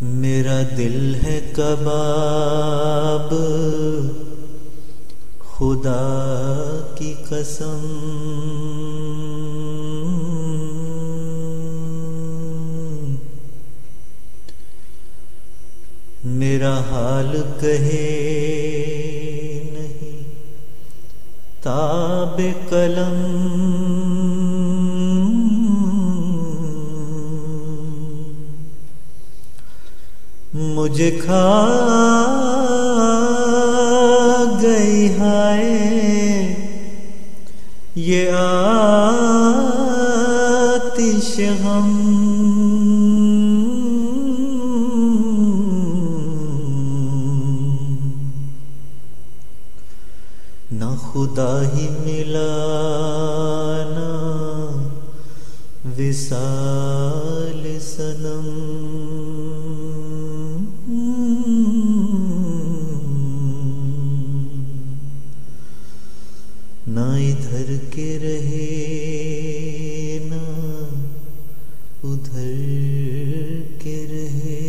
میرا دل ہے کباب خدا کی قسم، میرا حال کہے نہیں تاب قلم، مجھے کھا گئی ہائے یہ آتش غم، نہ خدا ہی ملا نہ وصال صنم، نہ ادھر کے رہے نہ ادھر کے رہے،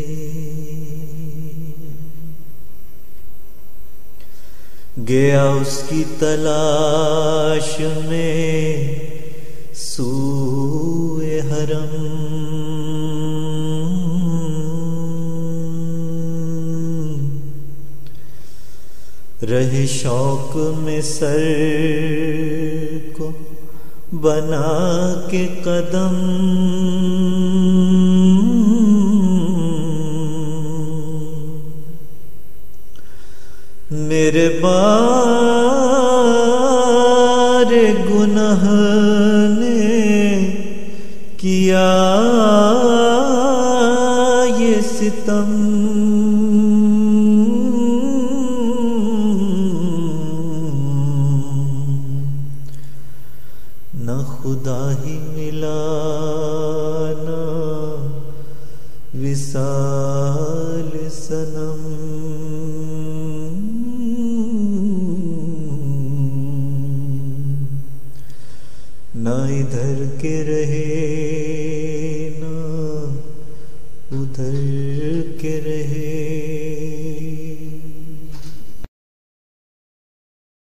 گیا اس کی تلاش میں سوئے حرم، رہے شوق میں سر کو بنا کے قدم، میرے بار گناہ نے کیا یہ ستم، نہ خدا ہی ملا نہ وصال صنم، نہ ادھر کے رہے نہ ادھر کے رہے۔